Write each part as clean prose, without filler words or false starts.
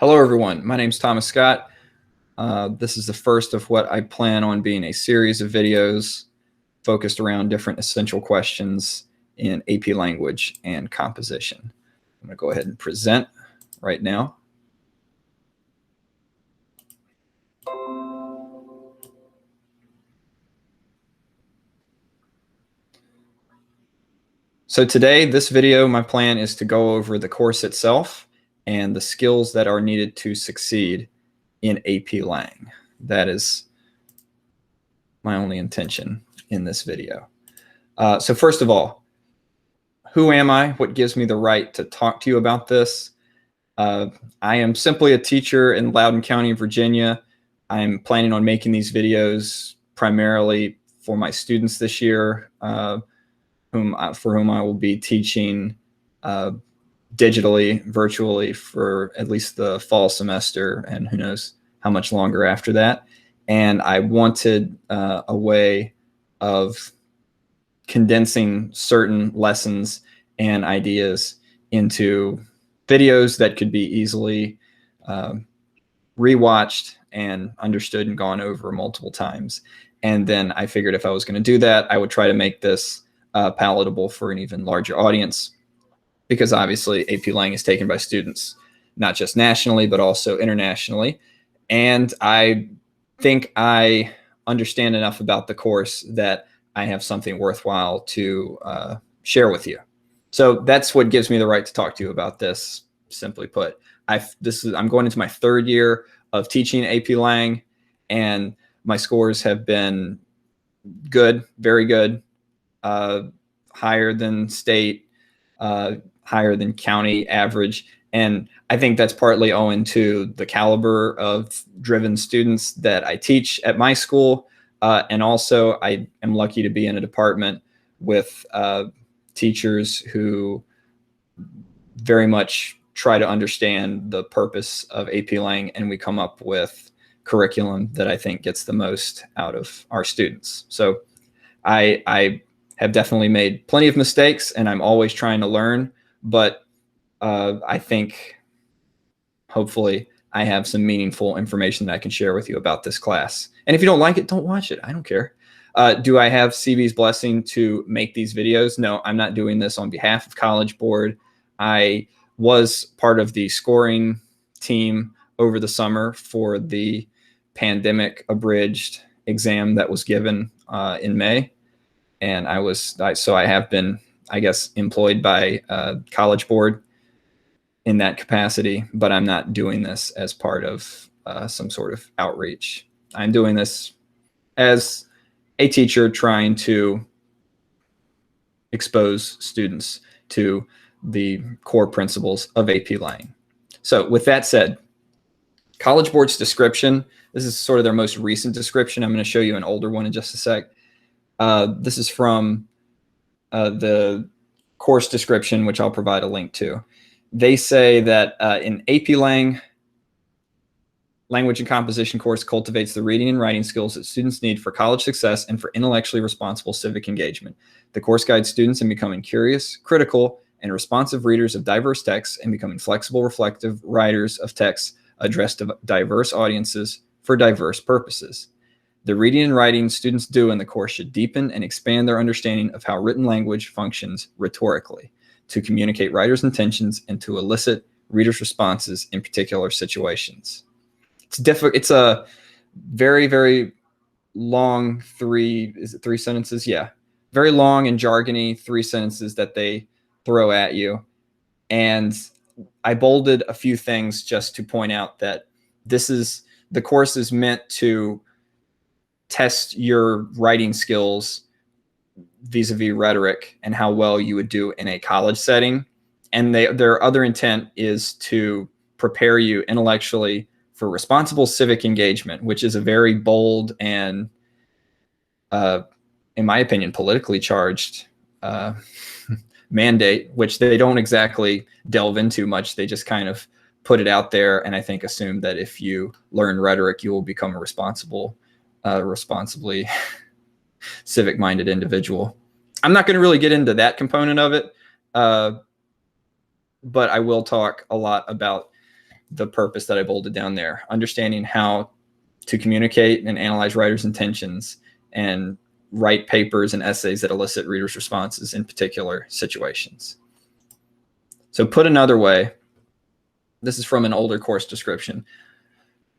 Hello, everyone. My name is Thomas Scott. This is the first of what I plan on being a series of videos focused around different essential questions in AP language and composition. I'm going to go ahead and present right now. So today, this video, my plan is to go over the course itself and the skills that are needed to succeed in AP Lang. That is my only intention in this video. So first of all, who am I? What gives me the right to talk to you about this? I am simply a teacher in Loudoun County, Virginia. I'm planning on making these videos primarily for my students this year, for whom I will be teaching digitally, virtually for at least the fall semester, and who knows how much longer after that. And I wanted a way of condensing certain lessons and ideas into videos that could be easily rewatched and understood and gone over multiple times. And then I figured if I was going to do that, I would try to make this palatable for an even larger audience, because obviously AP Lang is taken by students, not just nationally, but also internationally. And I think I understand enough about the course that I have something worthwhile to share with you. So that's what gives me the right to talk to you about this. Simply put, I'm going into my third year of teaching AP Lang, and my scores have been good, very good, higher than state, higher than county average. And I think that's partly owing to the caliber of driven students that I teach at my school. And also, I am lucky to be in a department with teachers who very much try to understand the purpose of AP Lang, and we come up with curriculum that I think gets the most out of our students. So I have definitely made plenty of mistakes, and I'm always trying to learn, but I think hopefully I have some meaningful information that I can share with you about this class. And if you don't like it, don't watch it. I don't care. Do I have CV's blessing to make these videos? No, I'm not doing this on behalf of College Board. I was part of the scoring team over the summer for the pandemic abridged exam that was given in May. And so I have been, I guess, employed by College Board in that capacity, but I'm not doing this as part of some sort of outreach. I'm doing this as a teacher trying to expose students to the core principles of AP Lang. So with that said, College Board's description, this is sort of their most recent description. I'm going to show you an older one in just a sec. This is from the course description, which I'll provide a link to. They say that in AP Lang, language and composition course cultivates the reading and writing skills that students need for college success and for intellectually responsible civic engagement. The course guides students in becoming curious, critical, and responsive readers of diverse texts, and becoming flexible, reflective writers of texts addressed to diverse audiences for diverse purposes. The reading and writing students do in the course should deepen and expand their understanding of how written language functions rhetorically, to communicate writers' intentions and to elicit readers' responses in particular situations. It's a very, very long three sentences? Yeah. Very long and jargony 3 sentences that they throw at you. And I bolded a few things just to point out that the course is meant to test your writing skills vis-a-vis rhetoric and how well you would do in a college setting. And their other intent is to prepare you intellectually for responsible civic engagement, which is a very bold and, in my opinion, politically charged mandate, which they don't exactly delve into much. They just kind of put it out there, and I think assume that if you learn rhetoric, you will become a responsibly civic-minded individual. I'm not going to really get into that component of it, but I will talk a lot about the purpose that I bolded down there, understanding how to communicate and analyze writers' intentions and write papers and essays that elicit readers' responses in particular situations. So put another way, this is from an older course description.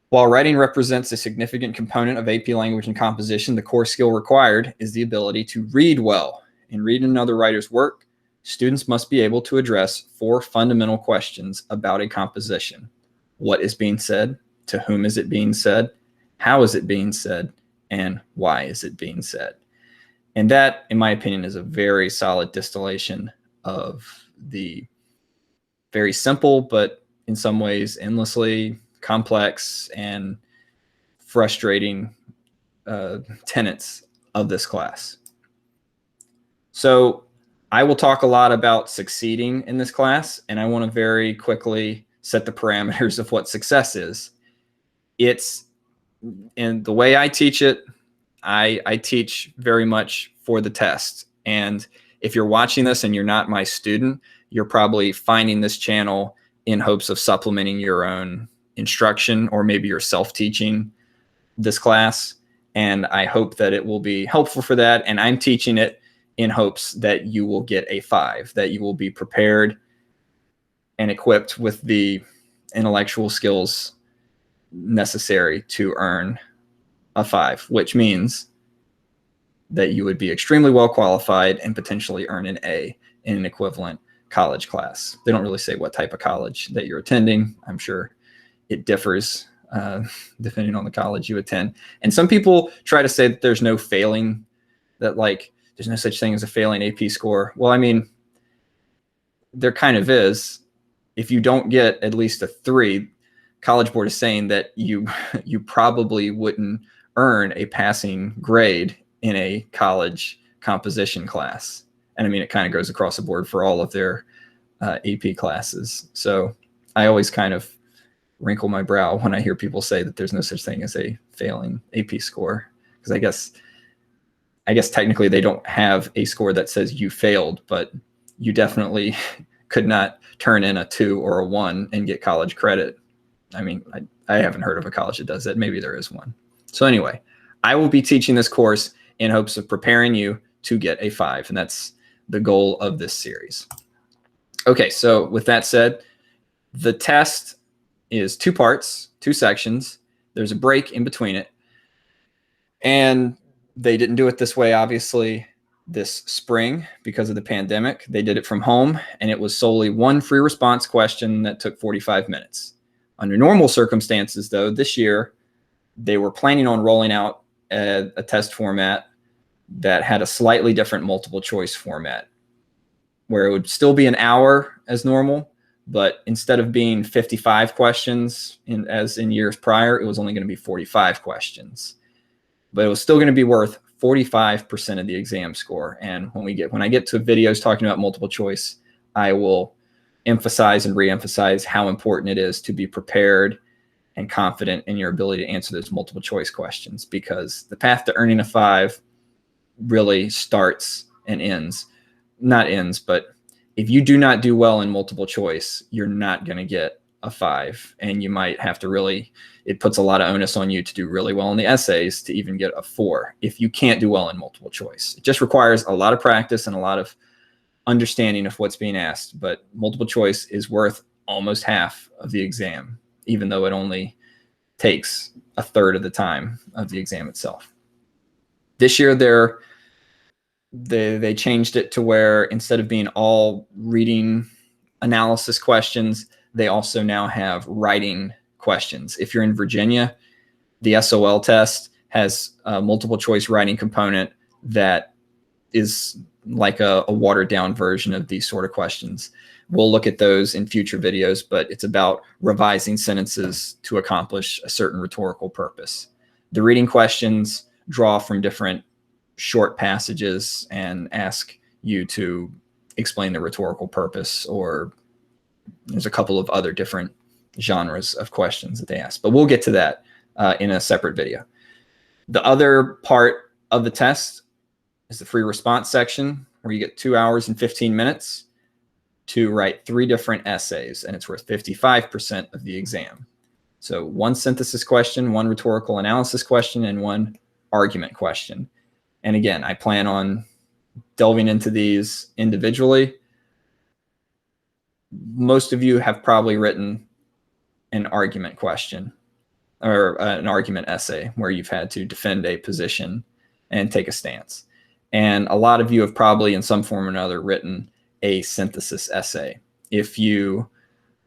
While writing represents a significant component of AP language and composition, the core skill required is the ability to read well. In reading another writer's work, students must be able to address 4 fundamental questions about a composition. What is being said? To whom is it being said? How is it being said? And why is it being said? And that, in my opinion, is a very solid distillation of the very simple, but in some ways endlessly complex and frustrating tenets of this class. So I will talk a lot about succeeding in this class, and I want to very quickly set the parameters of what success is. It's, in the way I teach it, I teach very much for the test. And if you're watching this and you're not my student, you're probably finding this channel in hopes of supplementing your own instruction, or maybe you're self-teaching this class. And I hope that it will be helpful for that. And I'm teaching it in hopes that you will get a 5, that you will be prepared and equipped with the intellectual skills necessary to earn a 5, which means that you would be extremely well qualified and potentially earn an A in an equivalent college class. They don't really say what type of college that you're attending. I'm sure it differs depending on the college you attend. And some people try to say that there's no failing, that like there's no such thing as a failing AP score. Well, I mean, there kind of is. If you don't get at least a 3, College Board is saying that you probably wouldn't earn a passing grade in a college composition class. And I mean, it kind of goes across the board for all of their AP classes. So I always kind of wrinkle my brow when I hear people say that there's no such thing as a failing AP score, because I guess technically they don't have a score that says you failed, but you definitely could not turn in a 2 or a 1 and get college credit. I mean, I haven't heard of a college that does that. Maybe there is one. So anyway, I will be teaching this course in hopes of preparing you to get a 5, and that's the goal of this series. Okay, so with that said, the test is 2 parts, 2 sections. There's a break in between it. And they didn't do it this way, obviously, this spring because of the pandemic. They did it from home, and it was solely 1 free response question that took 45 minutes. Under normal circumstances, though, this year, they were planning on rolling out a test format that had a slightly different multiple choice format, where it would still be an hour as normal, but instead of being 55 questions as in years prior, it was only going to be 45 questions. But it was still going to be worth 45% of the exam score. And when I get to videos talking about multiple choice, I will emphasize and re-emphasize how important it is to be prepared and confident in your ability to answer those multiple choice questions, because the path to earning a 5 really starts and ends. Not ends, but if you do not do well in multiple choice, you're not going to get a 5, and you might have to really, it puts a lot of onus on you to do really well in the essays to even get a 4 if you can't do well in multiple choice. It just requires a lot of practice and a lot of understanding of what's being asked, but multiple choice is worth almost half of the exam, even though it only takes a third of the time of the exam itself. This year, they changed it to where instead of being all reading analysis questions, they also now have writing questions. If you're in Virginia, the SOL test has a multiple choice writing component that is like a watered down version of these sort of questions. We'll look at those in future videos, but it's about revising sentences to accomplish a certain rhetorical purpose. The reading questions draw from different short passages and ask you to explain the rhetorical purpose, or there's a couple of other different genres of questions that they ask, but we'll get to that in a separate video. The other part of the test is the free response section, where you get 2 hours and 15 minutes to write 3 different essays, and it's worth 55% of the exam. So 1 synthesis question, 1 rhetorical analysis question, and 1 argument question. And again, I plan on delving into these individually. Most of you have probably written an argument question or an argument essay where you've had to defend a position and take a stance. And a lot of you have probably in some form or another written a synthesis essay. If you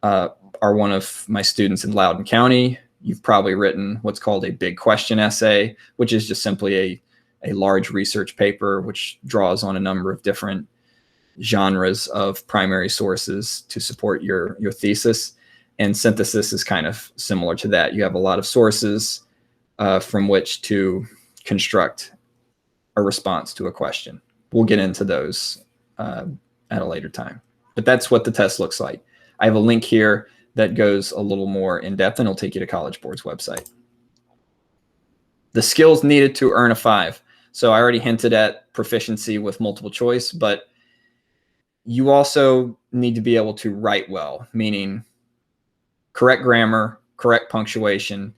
are one of my students in Loudoun County, you've probably written what's called a big question essay, which is just simply a large research paper which draws on a number of different genres of primary sources to support your thesis. And synthesis is kind of similar to that. You have a lot of sources from which to construct a response to a question. We'll get into those at a later time. But that's what the test looks like. I have a link here that goes a little more in depth, and it'll take you to College Board's website. The skills needed to earn a 5. So I already hinted at proficiency with multiple choice, but you also need to be able to write well, meaning correct grammar, correct punctuation.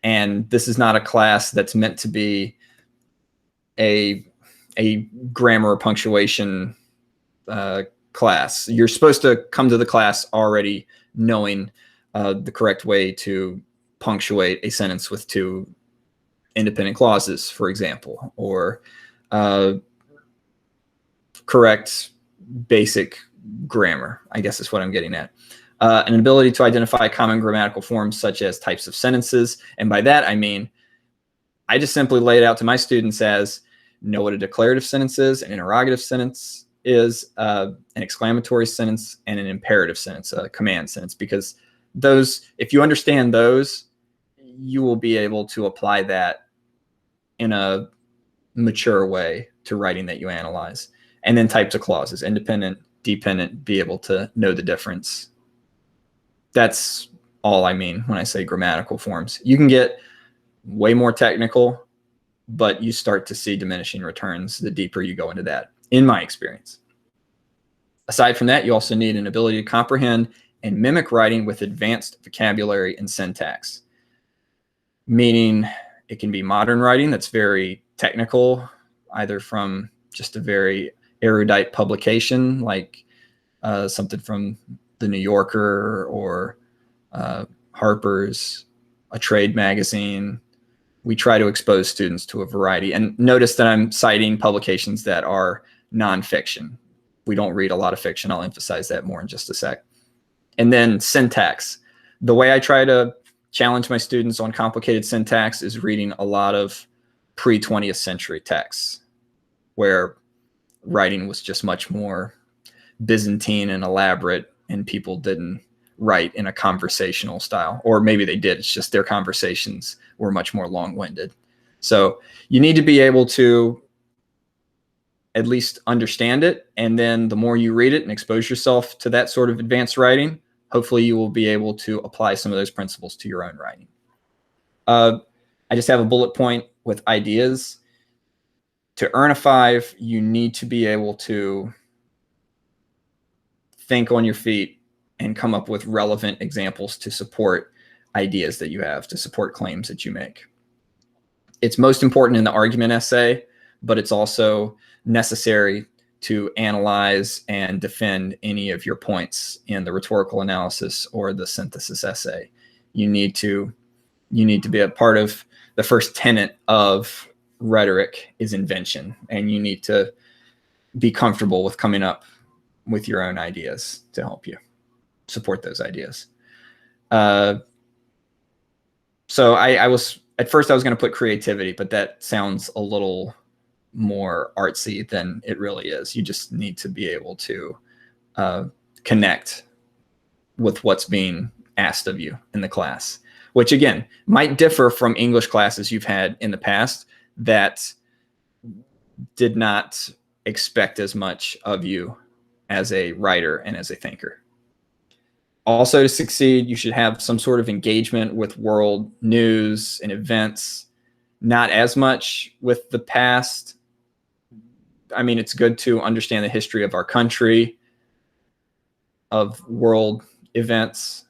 And this is not a class that's meant to be a grammar or punctuation class. You're supposed to come to the class already knowing the correct way to punctuate a sentence with 2 independent clauses, for example, or correct basic grammar, I guess is what I'm getting at. An ability to identify common grammatical forms such as types of sentences. And by that, I mean, I just simply lay it out to my students as know what a declarative sentence is, an interrogative sentence is, an exclamatory sentence, and an imperative sentence, a command sentence, because those, if you understand those, you will be able to apply that in a mature way to writing that you analyze. And then types of clauses, independent, dependent, be able to know the difference. That's all I mean when I say grammatical forms. You can get way more technical, but you start to see diminishing returns the deeper you go into that, in my experience. Aside from that, you also need an ability to comprehend and mimic writing with advanced vocabulary and syntax, meaning it can be modern writing that's very technical, either from just a very erudite publication like something from the New Yorker or Harper's, a trade magazine. We try to expose students to a variety. And notice that I'm citing publications that are nonfiction. We don't read a lot of fiction. I'll emphasize that more in just a sec. And then syntax. The way I try to challenge my students on complicated syntax is reading a lot of pre-20th century texts where writing was just much more Byzantine and elaborate, and people didn't write in a conversational style, or maybe they did. It's just their conversations were much more long-winded. So you need to be able to at least understand it. And then the more you read it and expose yourself to that sort of advanced writing, hopefully you will be able to apply some of those principles to your own writing. I just have a bullet point with ideas. To earn a 5, you need to be able to think on your feet and come up with relevant examples to support ideas that you have, to support claims that you make. It's most important in the argument essay, but it's also necessary to analyze and defend any of your points in the rhetorical analysis or the synthesis essay. You need to be a part of the first tenet of rhetoric is invention, and you need to be comfortable with coming up with your own ideas to help you support those ideas. So I was, at first I was going to put creativity, but that sounds a little more artsy than it really is. You just need to be able to connect with what's being asked of you in the class, which again, might differ from English classes you've had in the past that did not expect as much of you as a writer and as a thinker. Also, to succeed, you should have some sort of engagement with world news and events, not as much with the past. I mean, it's good to understand the history of our country, of world events.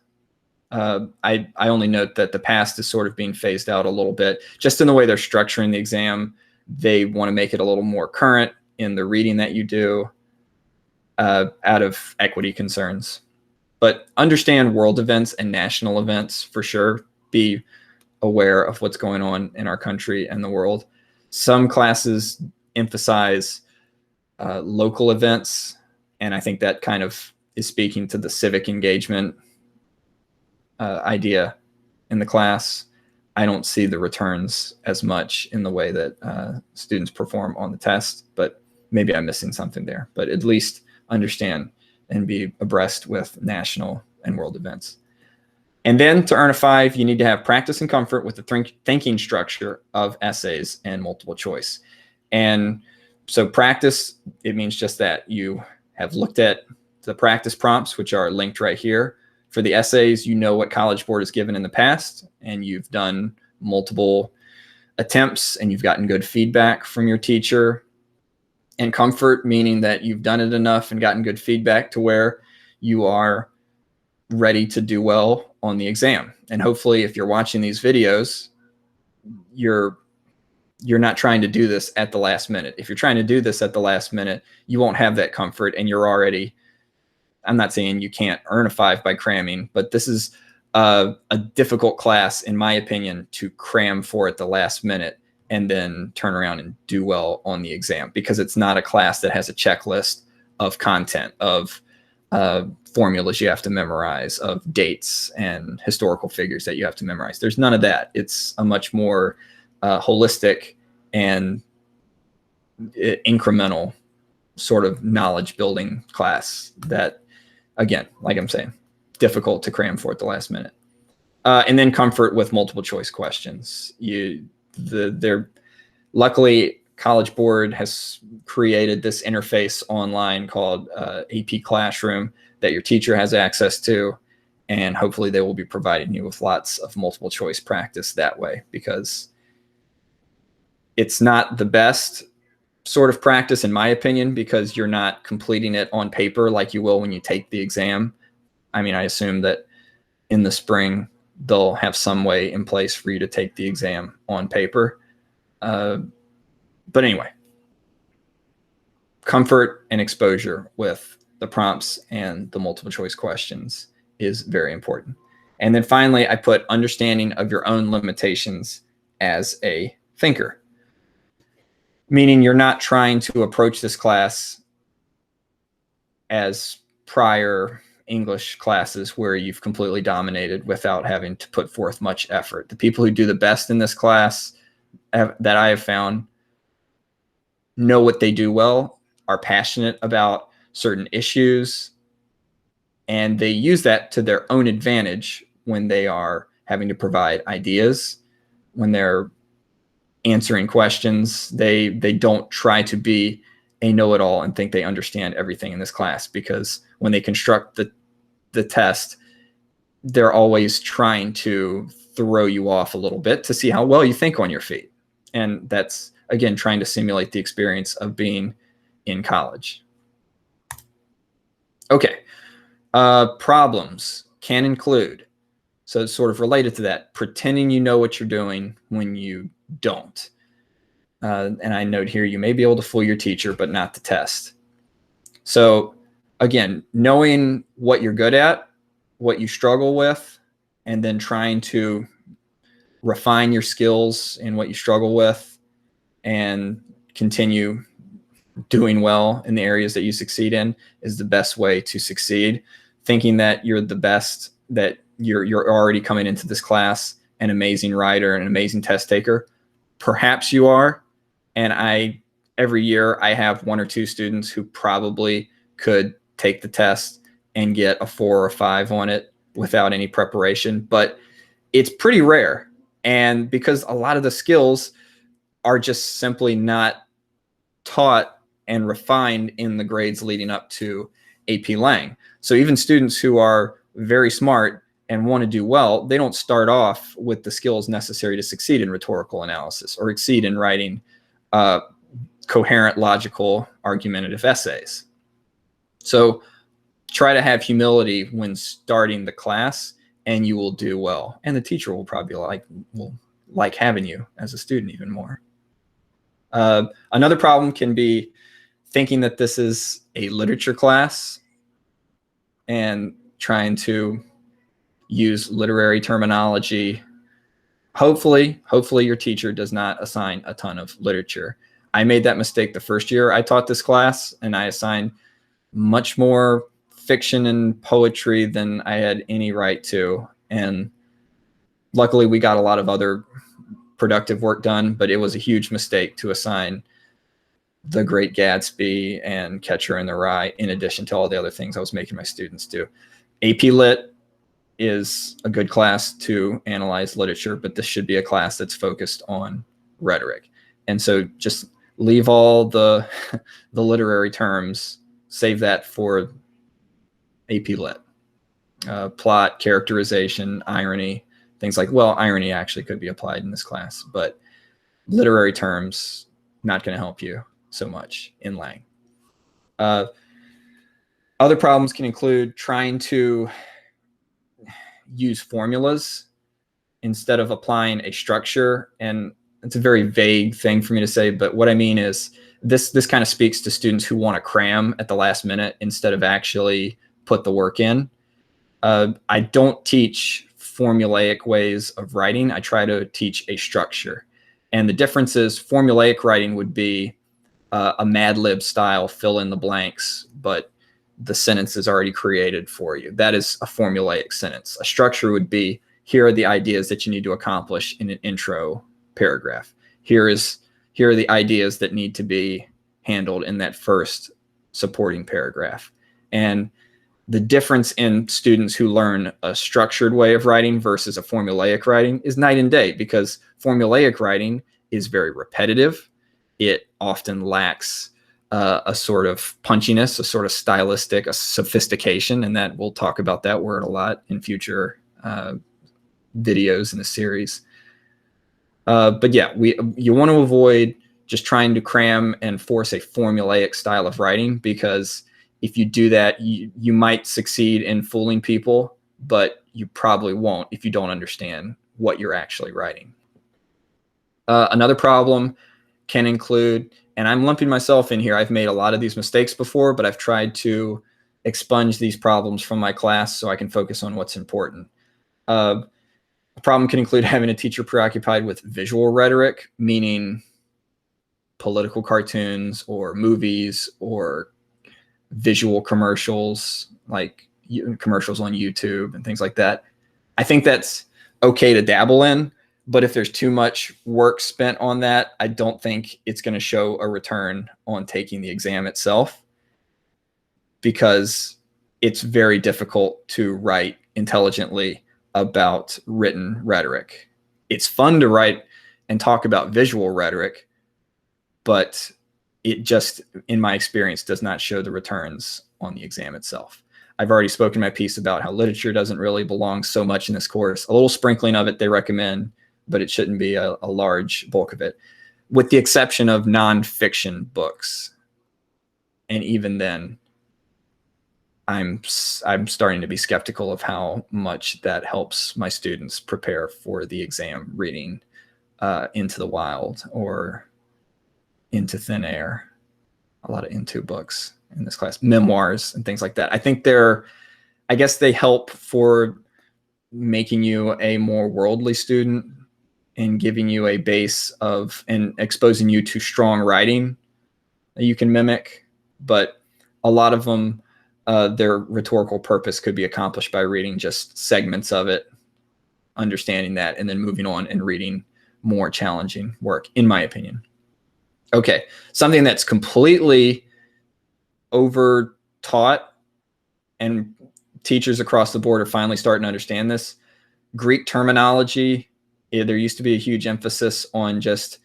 I only note that the past is sort of being phased out a little bit, just in the way they're structuring the exam. They want to make it a little more current in the reading that you do, out of equity concerns. But understand world events and national events for sure. Be aware of what's going on in our country and the world. Some classes emphasize local events, and I think that kind of is speaking to the civic engagement idea in the class. I don't see the returns as much in the way that students perform on the test, but maybe I'm missing something there. But at least understand and be abreast with national and world events. And then to earn a 5, you need to have practice and comfort with the thinking structure of essays and multiple choice. And so practice, it means just that. You have looked at the practice prompts, which are linked right here. For the essays, you know what College Board has given in the past, and you've done multiple attempts and you've gotten good feedback from your teacher. And comfort, meaning that you've done it enough and gotten good feedback to where you are ready to do well on the exam. And hopefully, if you're watching these videos, you're not trying to do this at the last minute. If you're trying to do this at the last minute, you won't have that comfort, and you're already, I'm not saying you can't earn a 5 by cramming, but this is a difficult class, in my opinion, to cram for at the last minute and then turn around and do well on the exam, because it's not a class that has a checklist of content, of formulas you have to memorize, of dates and historical figures that you have to memorize. There's none of that. It's a much more holistic and incremental sort of knowledge building class that, again, like I'm saying, difficult to cram for at the last minute. And then comfort with multiple choice questions. Luckily, College Board has created this interface online called AP Classroom that your teacher has access to, and hopefully they will be providing you with lots of multiple choice practice that way, because it's not the best sort of practice, in my opinion, because you're not completing it on paper like you will when you take the exam. I mean, I assume that in the spring, they'll have some way in place for you to take the exam on paper. But anyway, comfort and exposure with the prompts and the multiple choice questions is very important. And then finally, I put understanding of your own limitations as a thinker, meaning you're not trying to approach this class as prior English classes where you've completely dominated without having to put forth much effort. The people who do the best in this class that I have found know what they do well, are passionate about certain issues, and they use that to their own advantage when they are having to provide ideas, when they're answering questions. They don't try to be a know-it-all and think they understand everything in this class, because when they construct the test, they're always trying to throw you off a little bit to see how well you think on your feet. And that's, again, trying to simulate the experience of being in college. Okay. Problems can include, so it's sort of related to that, pretending you know what you're doing when you don't. And I note here, you may be able to fool your teacher, but not the test. So again, knowing what you're good at, what you struggle with, and then trying to refine your skills in what you struggle with and continue doing well in the areas that you succeed in is the best way to succeed. Thinking that you're the best, that you're already coming into this class an amazing writer, an amazing test taker. Perhaps you are. And every year I have 1 or 2 students who probably could take the test and get a 4 or 5 on it without any preparation, but it's pretty rare. And because a lot of the skills are just simply not taught and refined in the grades leading up to AP Lang. So even students who are very smart and want to do well, they don't start off with the skills necessary to succeed in rhetorical analysis or exceed in writing coherent, logical, argumentative essays. So try to have humility when starting the class, and you will do well. And the teacher will probably will like having you as a student even more. Another problem can be thinking that this is a literature class and trying to use literary terminology. Hopefully your teacher does not assign a ton of literature. I made that mistake the first year I taught this class, and I assigned much more fiction and poetry than I had any right to. And luckily we got a lot of other productive work done, but it was a huge mistake to assign The Great Gatsby and Catcher in the Rye in addition to all the other things I was making my students do. AP Lit is a good class to analyze literature, but this should be a class that's focused on rhetoric. And so just leave all the literary terms, save that for AP Lit. Plot, characterization, irony, things like, well, irony actually could be applied in this class, but literary terms, not going to help you so much in Lang. Other problems can include trying to use formulas instead of applying a structure. And it's a very vague thing for me to say, but what I mean is this kind of speaks to students who want to cram at the last minute instead of actually put the work in. I don't teach formulaic ways of writing. I try to teach a structure. And the difference is formulaic writing would be a Mad Lib style fill in the blanks, but the sentence is already created for you. That is a formulaic sentence. A structure would be, here are the ideas that you need to accomplish in an intro paragraph. Here are the ideas that need to be handled in that first supporting paragraph. And the difference in students who learn a structured way of writing versus a formulaic writing is night and day, because formulaic writing is very repetitive. It often lacks a sort of punchiness, a sort of stylistic, a sophistication, and that we'll talk about that word a lot in future videos in the series. But yeah, you want to avoid just trying to cram and force a formulaic style of writing, because if you do that, you might succeed in fooling people, but you probably won't if you don't understand what you're actually writing. Another problem can include, and I'm lumping myself in here, I've made a lot of these mistakes before, but I've tried to expunge these problems from my class so I can focus on what's important. A problem can include having a teacher preoccupied with visual rhetoric, meaning political cartoons or movies or visual commercials, like commercials on YouTube and things like that. I think that's okay to dabble in, but if there's too much work spent on that, I don't think it's going to show a return on taking the exam itself, because it's very difficult to write intelligently about written rhetoric. It's fun to write and talk about visual rhetoric, but it just, in my experience, does not show the returns on the exam itself. I've already spoken my piece about how literature doesn't really belong so much in this course. A little sprinkling of it they recommend, but it shouldn't be a large bulk of it, with the exception of nonfiction books. And even then, I'm starting to be skeptical of how much that helps my students prepare for the exam, reading Into the Wild or Into Thin Air, a lot of Into books in this class, memoirs and things like that. I think I guess they help for making you a more worldly student and giving you a base of, and exposing you to strong writing that you can mimic. But a lot of them, their rhetorical purpose could be accomplished by reading just segments of it, understanding that, and then moving on and reading more challenging work, in my opinion. Okay, something that's completely over taught, and teachers across the board are finally starting to understand this. Greek terminology, there used to be a huge emphasis on just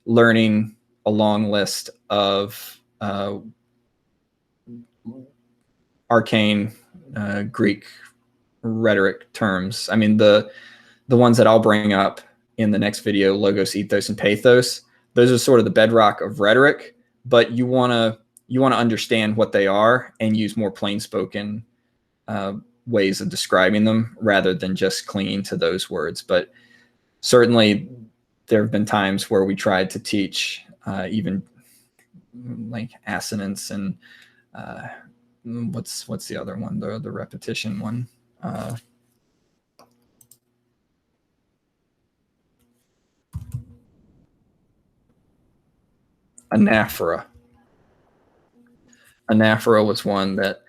learning a long list of arcane Greek rhetoric terms. I mean, the ones that I'll bring up in the next video, logos, ethos, and pathos, those are sort of the bedrock of rhetoric, but you want to you want to understand what they are and use more plain spoken ways of describing them rather than just clinging to those words. But certainly there have been times where we tried to teach even like assonance and what's the other one, the repetition one, anaphora. Anaphora was one that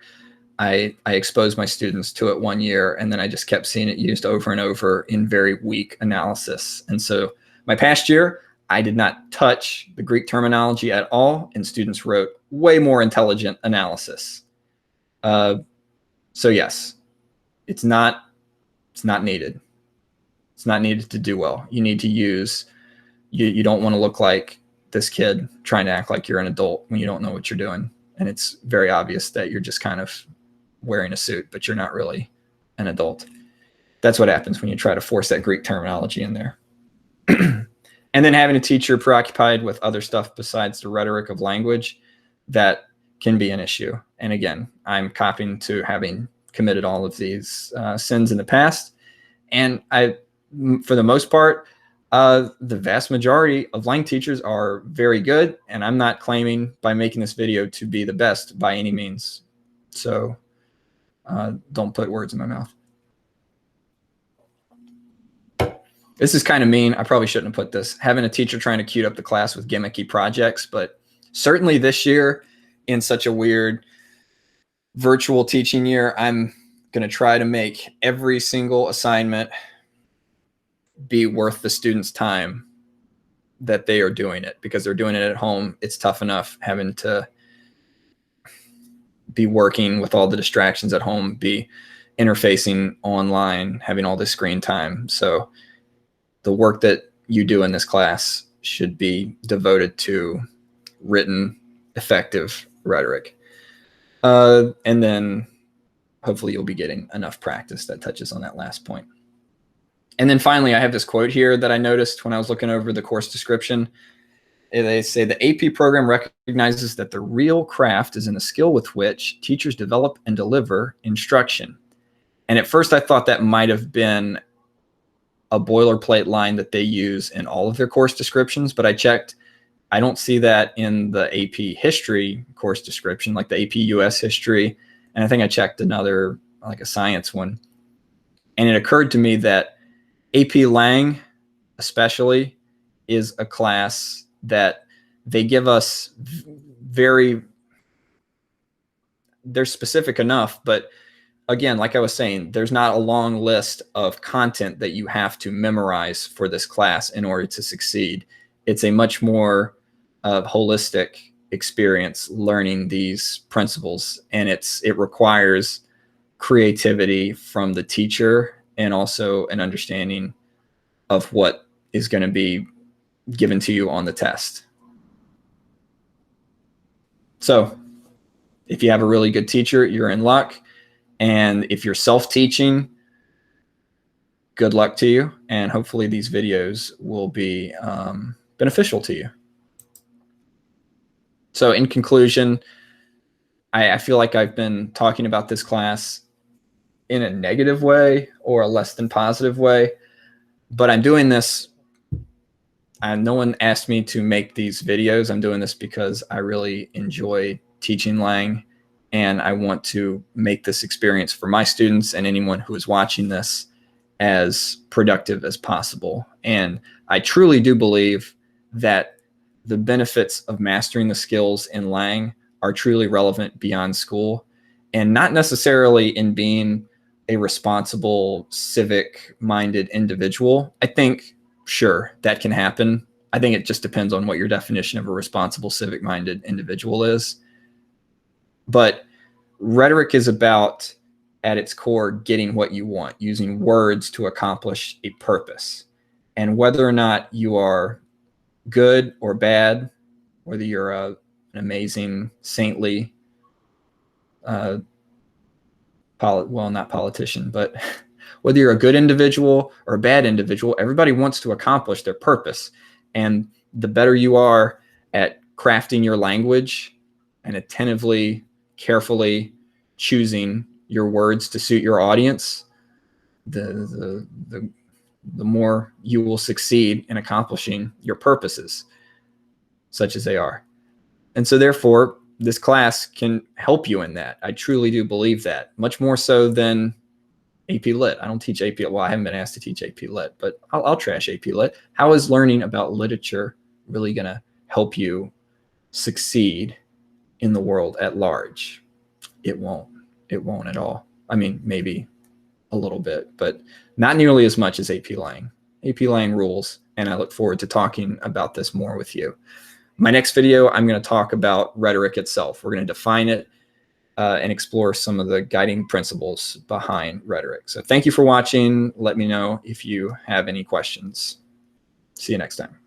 I exposed my students to it one year, and then I just kept seeing it used over and over in very weak analysis. And so my past year, I did not touch the Greek terminology at all, and students wrote way more intelligent analysis. So yes, it's not needed. It's not needed to do well. You need to use, you don't want to look like this kid trying to act like you're an adult when you don't know what you're doing. And it's very obvious that you're just kind of wearing a suit, but you're not really an adult. That's what happens when you try to force that Greek terminology in there. And then having a teacher preoccupied with other stuff besides the rhetoric of language, that can be an issue. And again, I'm copying to having committed all of these sins in the past. And for the most part, the vast majority of Lang teachers are very good. And I'm not claiming by making this video to be the best by any means. So don't put words in my mouth. This is kind of mean. I probably shouldn't have put this. Having a teacher trying to cue up the class with gimmicky projects, but certainly this year in such a weird virtual teaching year, I'm going to try to make every single assignment be worth the students' time that they are doing it, because they're doing it at home. It's tough enough having to be working with all the distractions at home, be interfacing online, having all this screen time. So the work that you do in this class should be devoted to written, effective rhetoric. And then hopefully you'll be getting enough practice that touches on that last point. And then finally, I have this quote here that I noticed when I was looking over the course description. They say the AP program recognizes that the real craft is in the skill with which teachers develop and deliver instruction. And at first I thought that might have been a boilerplate line that they use in all of their course descriptions, but I checked. I don't see that in the AP history course description, like the AP US history. And I think I checked another, like a science one. And it occurred to me that AP Lang especially is a class that they give us they're specific enough, but again, like I was saying, there's not a long list of content that you have to memorize for this class in order to succeed. It's a much more holistic experience learning these principles, and it requires creativity from the teacher and also an understanding of what is going to be given to you on the test. So if you have a really good teacher, you're in luck. And if you're self-teaching, good luck to you. And hopefully these videos will be beneficial to you. So in conclusion, I feel like I've been talking about this class in a negative way or a less than positive way, but I'm doing this. No one asked me to make these videos. I'm doing this because I really enjoy teaching Lang, and I want to make this experience for my students and anyone who is watching this as productive as possible. And I truly do believe that the benefits of mastering the skills in Lang are truly relevant beyond school, and not necessarily in being a responsible, civic-minded individual. I think, sure, that can happen. I think it just depends on what your definition of a responsible, civic-minded individual is. But rhetoric is about, at its core, getting what you want, using words to accomplish a purpose. And whether or not you are good or bad, whether you're an amazing, saintly, well, not politician, but whether you're a good individual or a bad individual, everybody wants to accomplish their purpose. And the better you are at crafting your language, and attentively, carefully choosing your words to suit your audience, the more you will succeed in accomplishing your purposes, such as they are. And so therefore, this class can help you in that. I truly do believe that, much more so than AP Lit. I don't teach AP. Well, I haven't been asked to teach AP Lit, but I'll trash AP Lit. How is learning about literature really going to help you succeed in the world at large? It won't. It won't at all. I mean, maybe a little bit, but not nearly as much as AP Lang. AP Lang rules, and I look forward to talking about this more with you. My next video, I'm going to talk about rhetoric itself. We're going to define it and explore some of the guiding principles behind rhetoric. So thank you for watching. Let me know if you have any questions. See you next time.